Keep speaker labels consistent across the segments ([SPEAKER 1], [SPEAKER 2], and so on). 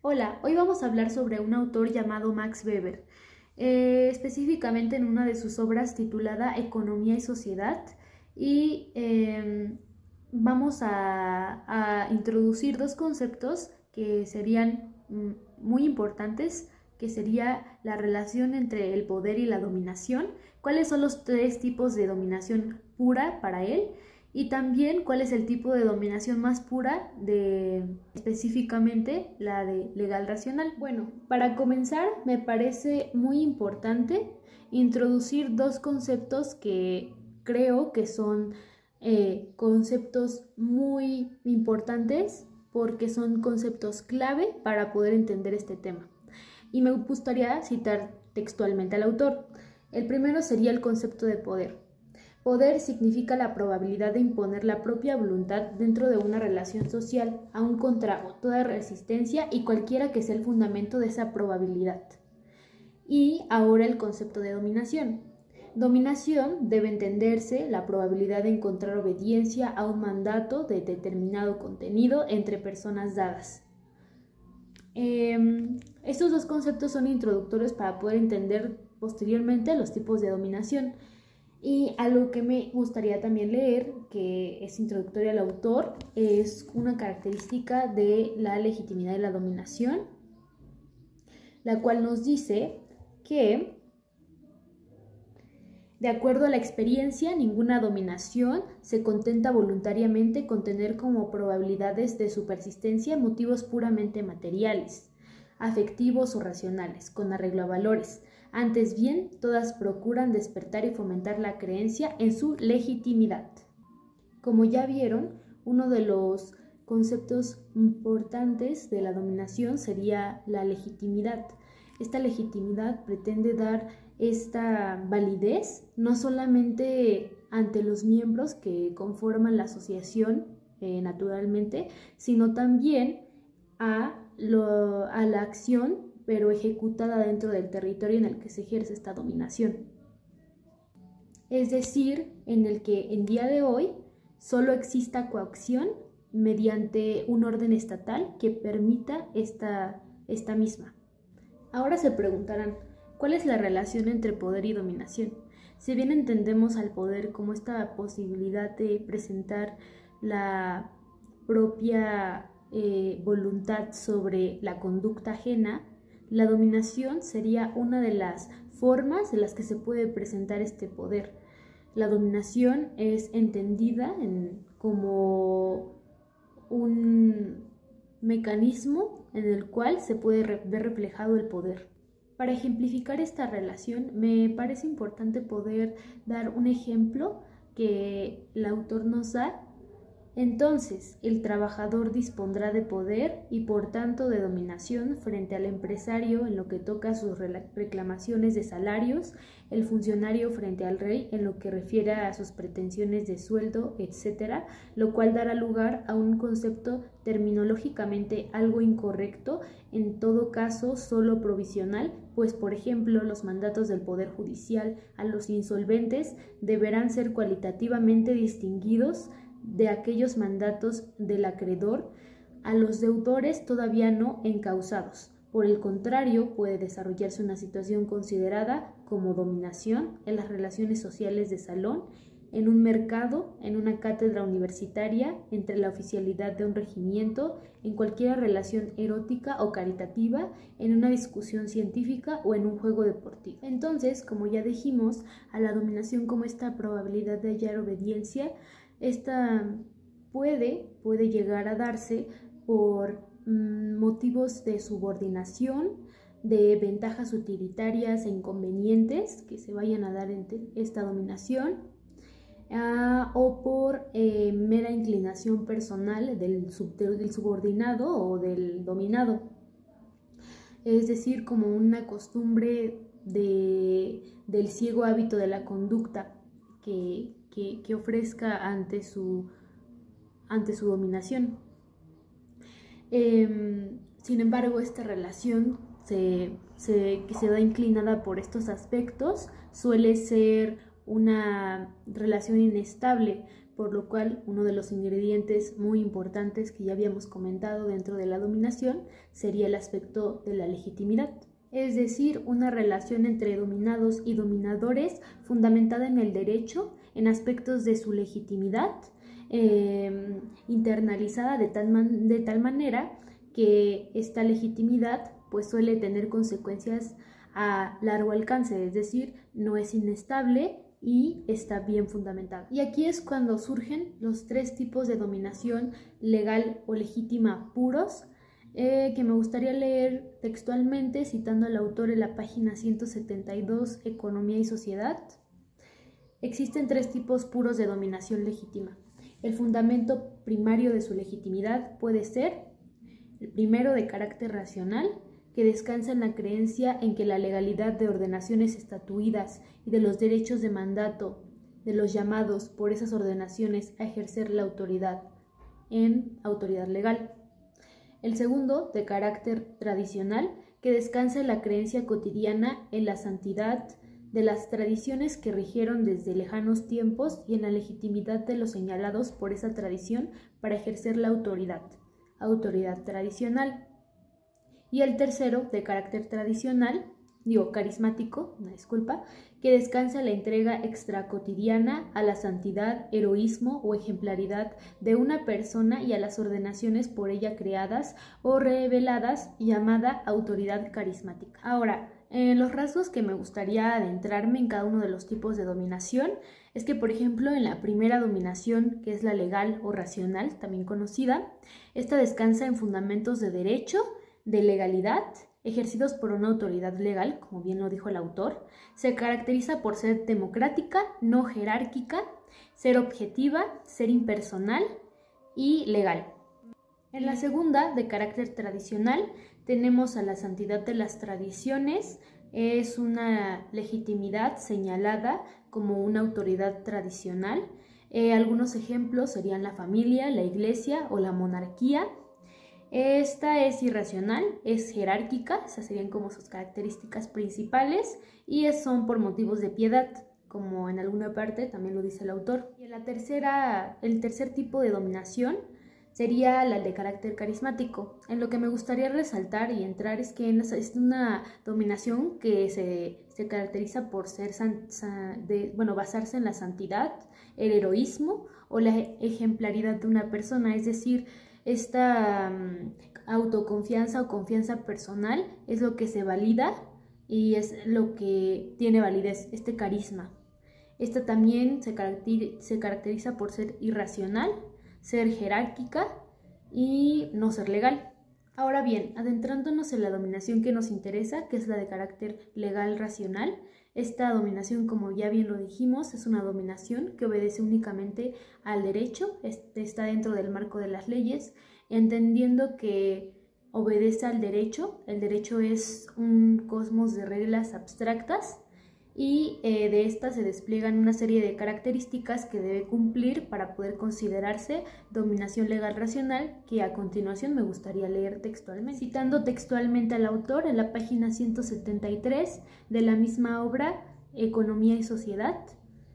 [SPEAKER 1] Hola, hoy vamos a hablar sobre un autor llamado Max Weber, específicamente en una de sus obras titulada Economía y Sociedad, y vamos a introducir dos conceptos que serían muy importantes, que sería la relación entre el poder y la dominación, cuáles son los tres tipos de dominación pura para él, y también cuál es el tipo de dominación más pura de específicamente la de legal racional. Bueno, para comenzar me parece muy importante introducir dos conceptos que creo que son conceptos muy importantes porque son conceptos clave para poder entender este tema. Y me gustaría citar textualmente al autor. El primero sería el concepto de poder. Poder significa la probabilidad de imponer la propia voluntad dentro de una relación social, aun contra toda resistencia y cualquiera que sea el fundamento de esa probabilidad. Y ahora el concepto de dominación. Dominación debe entenderse la probabilidad de encontrar obediencia a un mandato de determinado contenido entre personas dadas. Estos dos conceptos son introductorios para poder entender posteriormente los tipos de dominación. Y algo que me gustaría también leer, que es introductorio al autor, es una característica de la legitimidad de la dominación, la cual nos dice que, de acuerdo a la experiencia, ninguna dominación se contenta voluntariamente con tener como probabilidades de su persistencia motivos puramente materiales, afectivos o racionales, con arreglo a valores. Antes bien, todas procuran despertar y fomentar la creencia en su legitimidad. Como ya vieron, uno de los conceptos importantes de la dominación sería la legitimidad. Esta legitimidad pretende dar esta validez no solamente ante los miembros que conforman la asociación naturalmente, sino también a la acción pero ejecutada dentro del territorio en el que se ejerce esta dominación. Es decir, en el que en día de hoy solo exista coacción mediante un orden estatal que permita esta misma. Ahora se preguntarán, ¿cuál es la relación entre poder y dominación? Si bien entendemos al poder como esta posibilidad de presentar la propia voluntad sobre la conducta ajena, la dominación sería una de las formas de las que se puede presentar este poder. La dominación es entendida como un mecanismo en el cual se puede ver reflejado el poder. Para ejemplificar esta relación, me parece importante poder dar un ejemplo que el autor nos da. Entonces, el trabajador dispondrá de poder y por tanto de dominación frente al empresario en lo que toca a sus reclamaciones de salarios, el funcionario frente al rey en lo que refiere a sus pretensiones de sueldo, etc., lo cual dará lugar a un concepto terminológicamente algo incorrecto, en todo caso solo provisional, pues por ejemplo los mandatos del Poder Judicial a los insolventes deberán ser cualitativamente distinguidos de aquellos mandatos del acreedor a los deudores todavía no encausados. Por el contrario, puede desarrollarse una situación considerada como dominación en las relaciones sociales de salón, en un mercado, en una cátedra universitaria, entre la oficialidad de un regimiento, en cualquier relación erótica o caritativa, en una discusión científica o en un juego deportivo. Entonces, como ya dijimos, a la dominación como esta probabilidad de hallar obediencia, esta puede llegar a darse por motivos de subordinación, de ventajas utilitarias e inconvenientes que se vayan a dar entre esta dominación, o por mera inclinación personal del subordinado o del dominado. Es decir, como una costumbre del ciego hábito de la conducta que ofrezca ante su dominación. Sin embargo, esta relación que se da inclinada por estos aspectos suele ser una relación inestable, por lo cual uno de los ingredientes muy importantes que ya habíamos comentado dentro de la dominación sería el aspecto de la legitimidad, es decir, una relación entre dominados y dominadores fundamentada en el derecho, en aspectos de su legitimidad, internalizada de tal manera que esta legitimidad pues suele tener consecuencias a largo alcance, es decir, no es inestable y está bien fundamentada. Y aquí es cuando surgen los tres tipos de dominación legal o legítima puros, que me gustaría leer textualmente citando al autor en la página 172, Economía y Sociedad. Existen tres tipos puros de dominación legítima. El fundamento primario de su legitimidad puede ser el primero, de carácter racional, que descansa en la creencia en que la legalidad de ordenaciones estatuidas y de los derechos de mandato de los llamados por esas ordenaciones a ejercer la autoridad en autoridad legal. El segundo, de carácter tradicional, que descansa en la creencia cotidiana en la santidad de las tradiciones que rigieron desde lejanos tiempos y en la legitimidad de los señalados por esa tradición para ejercer la autoridad tradicional. Y el tercero, de carácter carismático, que descansa en la entrega extracotidiana a la santidad, heroísmo o ejemplaridad de una persona y a las ordenaciones por ella creadas o reveladas, llamada autoridad carismática. Ahora, los rasgos que me gustaría adentrarme en cada uno de los tipos de dominación es que, por ejemplo, en la primera dominación, que es la legal o racional, también conocida, esta descansa en fundamentos de derecho, de legalidad, ejercidos por una autoridad legal, como bien lo dijo el autor. Se caracteriza por ser democrática, no jerárquica, ser objetiva, ser impersonal y legal. En la segunda, de carácter tradicional, tenemos a la santidad de las tradiciones. Es una legitimidad señalada como una autoridad tradicional. Algunos ejemplos serían la familia, la iglesia o la monarquía. Esta es irracional, es jerárquica, esas serían como sus características principales, y son por motivos de piedad, como en alguna parte también lo dice el autor. Y el tercer tipo de dominación sería la de carácter carismático. En lo que me gustaría resaltar y entrar es que es una dominación que se caracteriza por ser basarse en la santidad, el heroísmo o la ejemplaridad de una persona, es decir, esta autoconfianza o confianza personal es lo que se valida y es lo que tiene validez, este carisma. Esta también se caracteriza por ser irracional, ser jerárquica y no ser legal. Ahora bien, adentrándonos en la dominación que nos interesa, que es la de carácter legal racional, esta dominación, como ya bien lo dijimos, es una dominación que obedece únicamente al derecho, está dentro del marco de las leyes, entendiendo que obedece al derecho. El derecho es un cosmos de reglas abstractas y de estas se despliegan una serie de características que debe cumplir para poder considerarse dominación legal racional, que a continuación me gustaría leer textualmente. Citando textualmente al autor en la página 173 de la misma obra, Economía y Sociedad,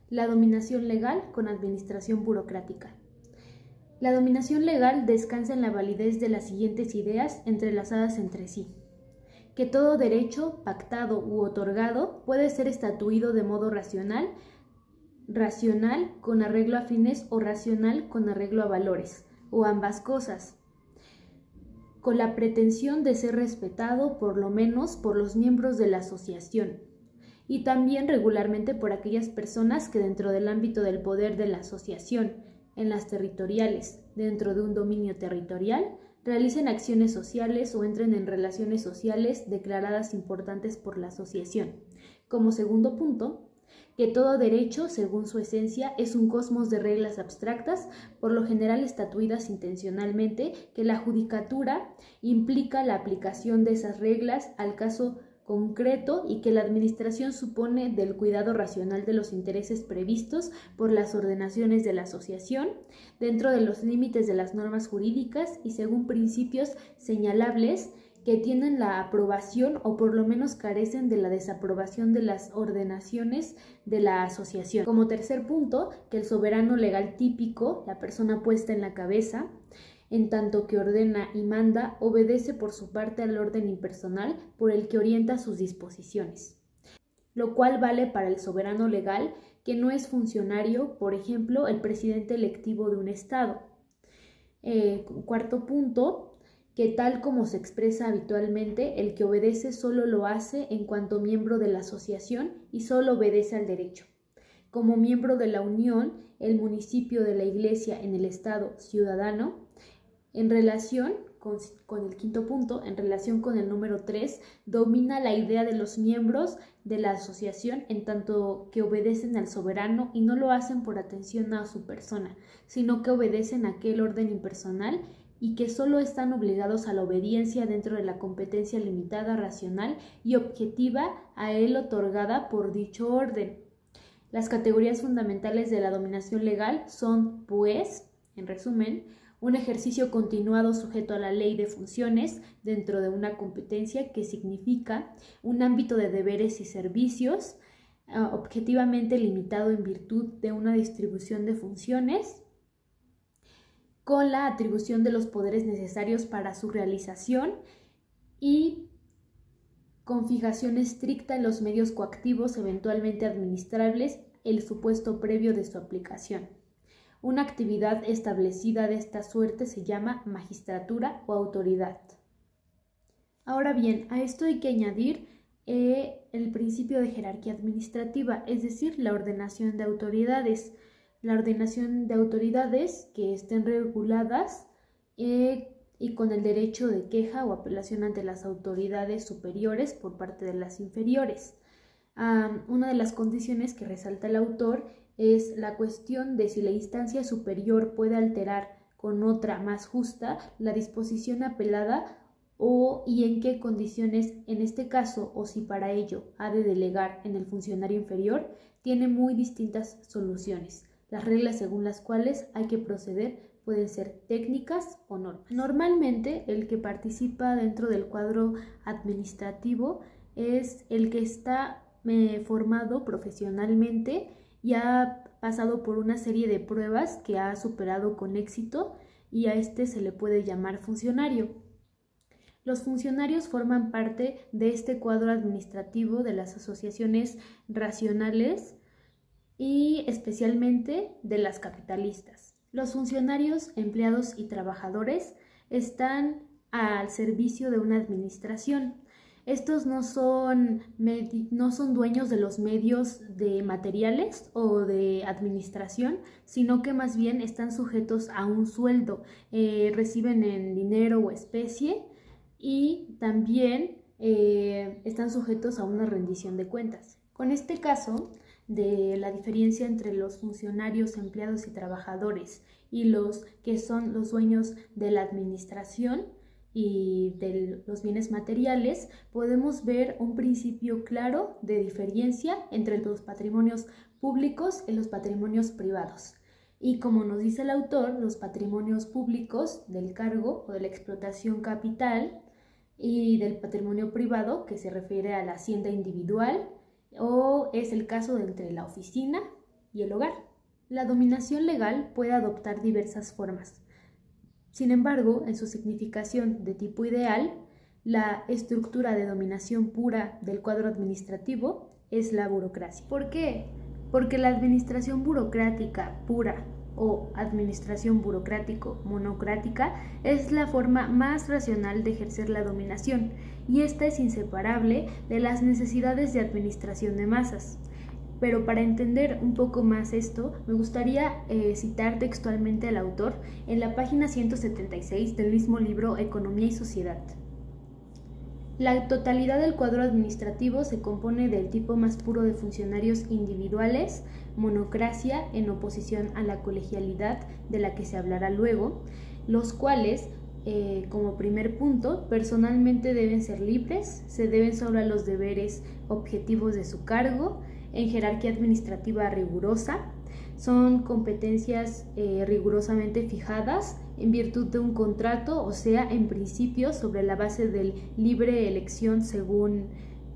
[SPEAKER 1] la dominación legal con administración burocrática. La dominación legal descansa en la validez de las siguientes ideas entrelazadas entre sí: que todo derecho pactado u otorgado puede ser estatuido de modo racional con arreglo a fines o racional con arreglo a valores, o ambas cosas, con la pretensión de ser respetado por lo menos por los miembros de la asociación, y también regularmente por aquellas personas que dentro del ámbito del poder de la asociación, en las territoriales, dentro de un dominio territorial, realicen acciones sociales o entren en relaciones sociales declaradas importantes por la asociación. Como segundo punto, que todo derecho, según su esencia, es un cosmos de reglas abstractas, por lo general estatuidas intencionalmente, que la judicatura implica la aplicación de esas reglas al caso concreto y que la administración supone del cuidado racional de los intereses previstos por las ordenaciones de la asociación, dentro de los límites de las normas jurídicas y según principios señalables que tienen la aprobación o por lo menos carecen de la desaprobación de las ordenaciones de la asociación. Como tercer punto, que el soberano legal típico, la persona puesta en la cabeza, en tanto que ordena y manda, obedece por su parte al orden impersonal por el que orienta sus disposiciones, lo cual vale para el soberano legal que no es funcionario, por ejemplo, el presidente electivo de un estado. Cuarto punto, que tal como se expresa habitualmente, el que obedece solo lo hace en cuanto miembro de la asociación y solo obedece al derecho. Como miembro de la unión, el municipio de la iglesia en el estado ciudadano, en relación con el quinto punto, en relación con el número 3, domina la idea de los miembros de la asociación en tanto que obedecen al soberano y no lo hacen por atención a su persona, sino que obedecen a aquel orden impersonal y que solo están obligados a la obediencia dentro de la competencia limitada, racional y objetiva a él otorgada por dicho orden. Las categorías fundamentales de la dominación legal son, pues, en resumen, un ejercicio continuado sujeto a la ley de funciones dentro de una competencia que significa un ámbito de deberes y servicios objetivamente limitado en virtud de una distribución de funciones con la atribución de los poderes necesarios para su realización y con fijación estricta en los medios coactivos eventualmente administrables, el supuesto previo de su aplicación. Una actividad establecida de esta suerte se llama magistratura o autoridad. Ahora bien, a esto hay que añadir el principio de jerarquía administrativa, es decir, la ordenación de autoridades. La ordenación de autoridades que estén reguladas y con el derecho de queja o apelación ante las autoridades superiores por parte de las inferiores. Una de las condiciones que resalta el autor es la cuestión de si la instancia superior puede alterar con otra más justa la disposición apelada y en qué condiciones en este caso o si para ello ha de delegar en el funcionario inferior, tiene muy distintas soluciones. Las reglas según las cuales hay que proceder pueden ser técnicas o normas. Normalmente el que participa dentro del cuadro administrativo es el que está formado profesionalmente y ha pasado por una serie de pruebas que ha superado con éxito y a este se le puede llamar funcionario. Los funcionarios forman parte de este cuadro administrativo de las asociaciones racionales y especialmente de las capitalistas. Los funcionarios, empleados y trabajadores están al servicio de una administración. Estos no son dueños de los medios de materiales o de administración, sino que más bien están sujetos a un sueldo, reciben en dinero o especie y también están sujetos a una rendición de cuentas. Con este caso de la diferencia entre los funcionarios, empleados y trabajadores y los que son los dueños de la administración y de los bienes materiales, podemos ver un principio claro de diferencia entre los patrimonios públicos y los patrimonios privados. Y como nos dice el autor, los patrimonios públicos del cargo o de la explotación capital y del patrimonio privado, que se refiere a la hacienda individual, o es el caso de entre la oficina y el hogar. La dominación legal puede adoptar diversas formas. Sin embargo, en su significación de tipo ideal, la estructura de dominación pura del cuadro administrativo es la burocracia. ¿Por qué? Porque la administración burocrática pura o administración burocrático-monocrática es la forma más racional de ejercer la dominación y esta es inseparable de las necesidades de administración de masas. Pero para entender un poco más esto, me gustaría citar textualmente al autor en la página 176 del mismo libro Economía y Sociedad. La totalidad del cuadro administrativo se compone del tipo más puro de funcionarios individuales, monocracia en oposición a la colegialidad de la que se hablará luego, los cuales, como primer punto, personalmente deben ser libres, se deben solo a los deberes objetivos de su cargo, en jerarquía administrativa rigurosa, Son competencias rigurosamente fijadas en virtud de un contrato, o sea, en principio sobre la base de libre elección según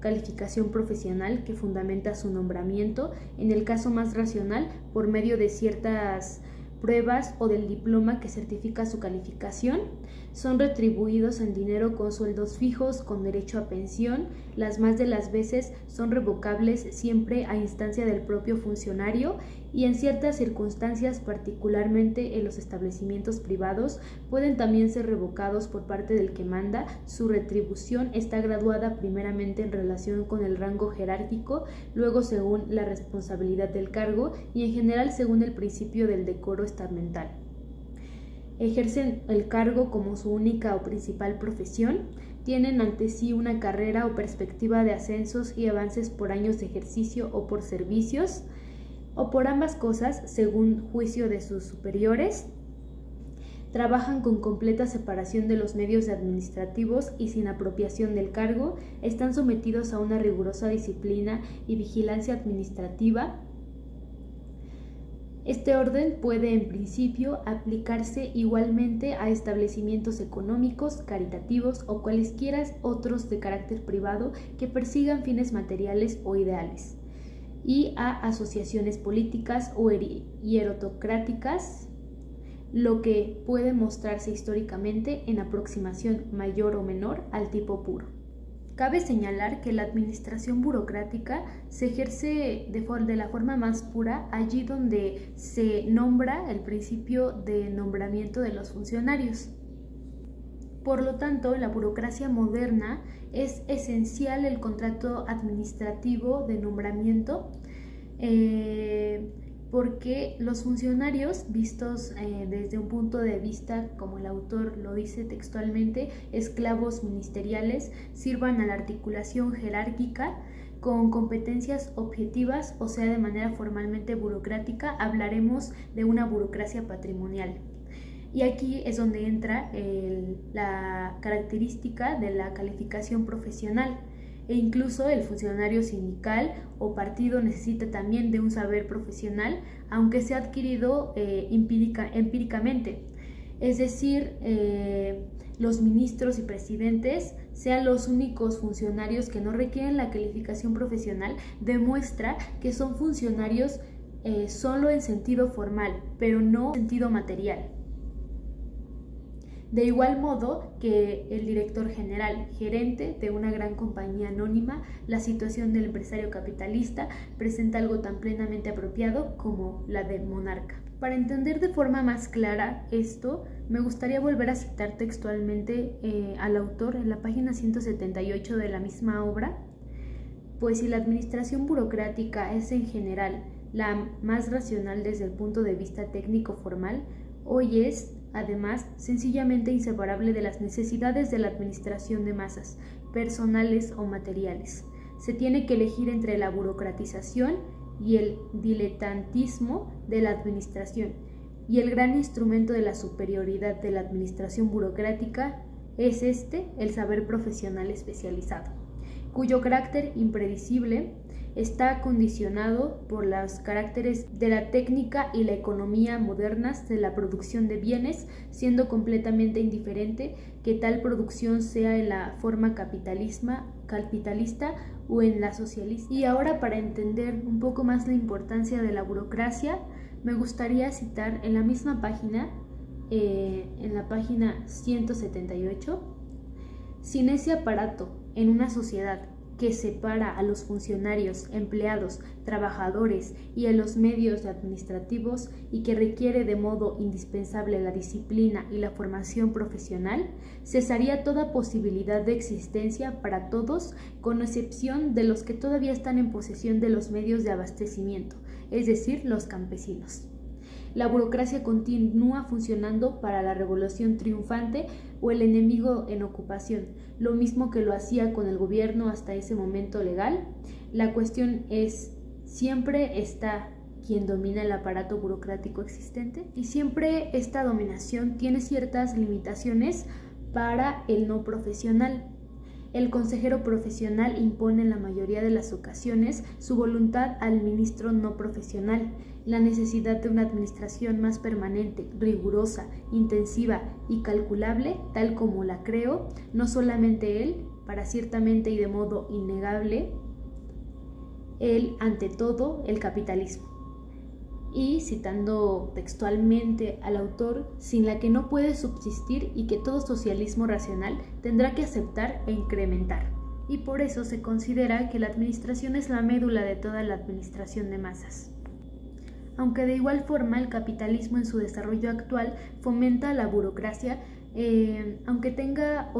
[SPEAKER 1] calificación profesional que fundamenta su nombramiento, en el caso más racional, por medio de ciertas pruebas o del diploma que certifica su calificación. Son retribuidos en dinero con sueldos fijos, con derecho a pensión. Las más de las veces son revocables siempre a instancia del propio funcionario y en ciertas circunstancias, particularmente en los establecimientos privados, pueden también ser revocados por parte del que manda. Su retribución está graduada primeramente en relación con el rango jerárquico, luego según la responsabilidad del cargo y en general según el principio del decoro estamental. Ejercen el cargo como su única o principal profesión, tienen ante sí una carrera o perspectiva de ascensos y avances por años de ejercicio o por servicios, o por ambas cosas según juicio de sus superiores. Trabajan con completa separación de los medios administrativos y sin apropiación del cargo, están sometidos a una rigurosa disciplina y vigilancia administrativa. Este orden puede en principio aplicarse igualmente a establecimientos económicos, caritativos o cualesquiera otros de carácter privado que persigan fines materiales o ideales, y a asociaciones políticas o hierotocráticas, lo que puede mostrarse históricamente en aproximación mayor o menor al tipo puro. Cabe señalar que la administración burocrática se ejerce de la forma más pura allí donde se nombra el principio de nombramiento de los funcionarios. Por lo tanto, en la burocracia moderna es esencial el contrato administrativo de nombramiento, porque los funcionarios, vistos desde un punto de vista, como el autor lo dice textualmente, esclavos ministeriales, sirvan a la articulación jerárquica con competencias objetivas, o sea, de manera formalmente burocrática, hablaremos de una burocracia patrimonial. Y aquí es donde entra la característica de la calificación profesional. E incluso el funcionario sindical o partido necesita también de un saber profesional, aunque sea adquirido empíricamente. Es decir, los ministros y presidentes sean los únicos funcionarios que no requieren la calificación profesional, demuestra que son funcionarios solo en sentido formal, pero no en sentido material. De igual modo que el director general, gerente de una gran compañía anónima, la situación del empresario capitalista presenta algo tan plenamente apropiado como la del monarca. Para entender de forma más clara esto, me gustaría volver a citar textualmente al autor en la página 178 de la misma obra, pues si la administración burocrática es en general la más racional desde el punto de vista técnico formal, hoy es además sencillamente inseparable de las necesidades de la administración de masas, personales o materiales. Se tiene que elegir entre la burocratización y el diletantismo de la administración, y el gran instrumento de la superioridad de la administración burocrática es el saber profesional especializado, cuyo carácter impredecible está condicionado por los caracteres de la técnica y la economía modernas de la producción de bienes, siendo completamente indiferente que tal producción sea en la forma capitalista o en la socialista. Y ahora, para entender un poco más la importancia de la burocracia, me gustaría citar en la misma página, en la página 178, sin ese aparato en una sociedad que separa a los funcionarios, empleados, trabajadores y a los medios administrativos y que requiere de modo indispensable la disciplina y la formación profesional, cesaría toda posibilidad de existencia para todos, con excepción de los que todavía están en posesión de los medios de abastecimiento, es decir, los campesinos. La burocracia continúa funcionando para la revolución triunfante o el enemigo en ocupación, lo mismo que lo hacía con el gobierno hasta ese momento legal. La cuestión es, ¿siempre está quien domina el aparato burocrático existente? Y siempre esta dominación tiene ciertas limitaciones para el no profesional. El consejero profesional impone en la mayoría de las ocasiones su voluntad al ministro no profesional. La necesidad de una administración más permanente, rigurosa, intensiva y calculable, tal como la creó, no solamente él, para ciertamente y de modo innegable, él, ante todo, el capitalismo. Y citando textualmente al autor, sin la que no puede subsistir y que todo socialismo racional tendrá que aceptar e incrementar. Y por eso se considera que la administración es la médula de toda la administración de masas. Aunque de igual forma el capitalismo en su desarrollo actual fomenta la burocracia, aunque tenga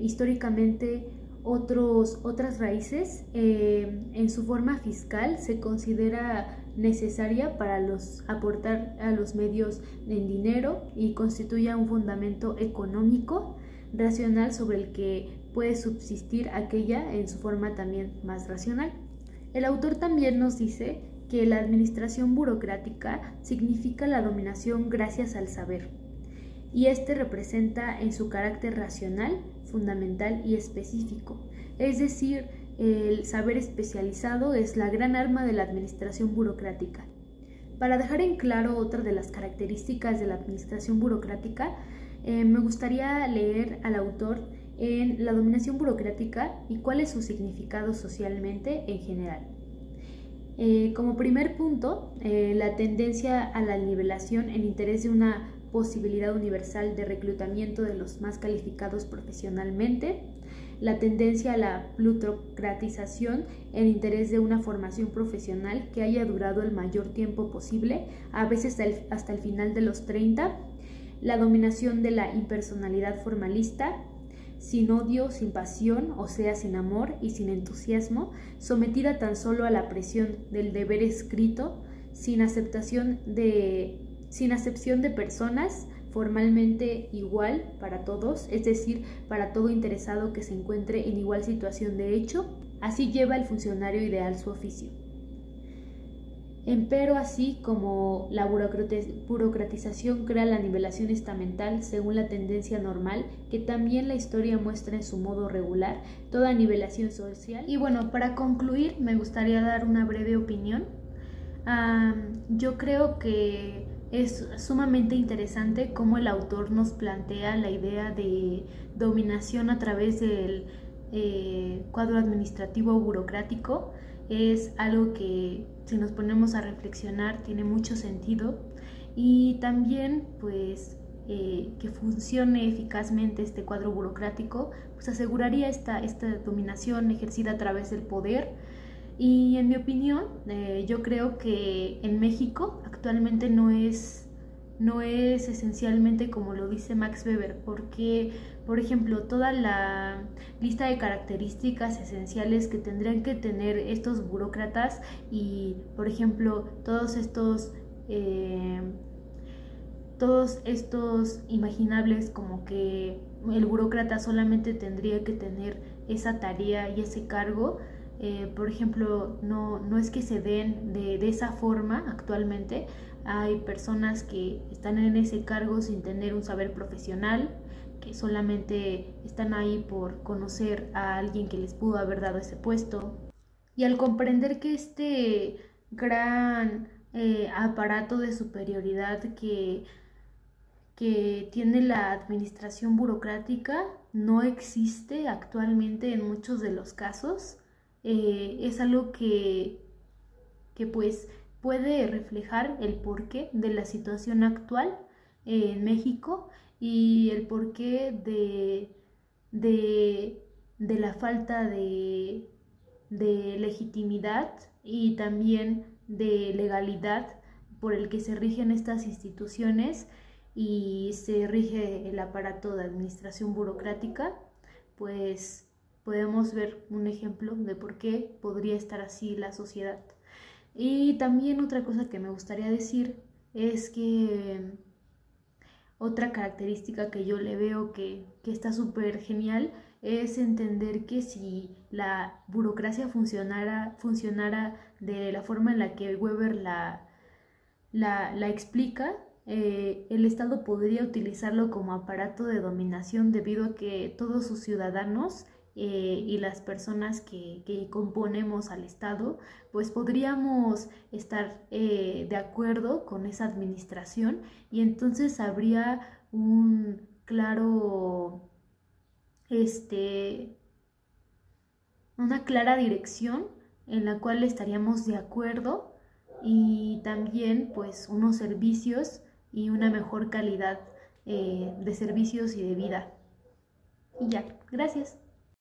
[SPEAKER 1] históricamente otras raíces, en su forma fiscal se considera necesaria para aportar a los medios en dinero y constituye un fundamento económico racional sobre el que puede subsistir aquella en su forma también más racional. El autor también nos dice que la administración burocrática significa la dominación gracias al saber, y este representa en su carácter racional, fundamental y específico. Es decir, el saber especializado es la gran arma de la administración burocrática. Para dejar en claro otra de las características de la administración burocrática, me gustaría leer al autor en la dominación burocrática y cuál es su significado socialmente en general. Como primer punto, la tendencia a la nivelación en interés de una posibilidad universal de reclutamiento de los más calificados profesionalmente, la tendencia a la plutocratización en interés de una formación profesional que haya durado el mayor tiempo posible, a veces hasta el final de los 30, la dominación de la impersonalidad formalista, sin odio, sin pasión, o sea, sin amor y sin entusiasmo, sometida tan solo a la presión del deber escrito, sin acepción de personas, formalmente igual para todos, es decir, para todo interesado que se encuentre en igual situación de hecho. Así lleva el funcionario ideal su oficio. Empero, así como la burocratización crea la nivelación estamental según la tendencia normal, que también la historia muestra en su modo regular, toda nivelación social. Y bueno, para concluir, me gustaría dar una breve opinión. Yo creo que es sumamente interesante cómo el autor nos plantea la idea de dominación a través del cuadro administrativo burocrático. Es algo que, si nos ponemos a reflexionar, tiene mucho sentido, y también pues que funcione eficazmente este cuadro burocrático pues aseguraría esta dominación ejercida a través del poder. Y en mi opinión, yo creo que en México actualmente no es esencialmente como lo dice Max Weber, porque, por ejemplo, toda la lista de características esenciales que tendrían que tener estos burócratas y, por ejemplo, todos estos imaginables, como que el burócrata solamente tendría que tener esa tarea y ese cargo, por ejemplo, no es que se den de esa forma actualmente. Hay personas que están en ese cargo sin tener un saber profesional, que solamente están ahí por conocer a alguien que les pudo haber dado ese puesto. Y al comprender que este gran aparato de superioridad que tiene la administración burocrática no existe actualmente en muchos de los casos, es algo que pues puede reflejar el porqué de la situación actual en México y el porqué de la falta de legitimidad y también de legalidad por el que se rigen estas instituciones y se rige el aparato de administración burocrática. Pues podemos ver un ejemplo de por qué podría estar así la sociedad. Y también otra cosa que me gustaría decir es que otra característica que yo le veo que está súper genial es entender que si la burocracia funcionara de la forma en la que Weber la explica, el Estado podría utilizarlo como aparato de dominación debido a que todos sus ciudadanos y las personas que componemos al Estado, pues podríamos estar de acuerdo con esa administración y entonces habría un claro, una clara dirección en la cual estaríamos de acuerdo y también pues unos servicios y una mejor calidad de servicios y de vida. Y ya, gracias.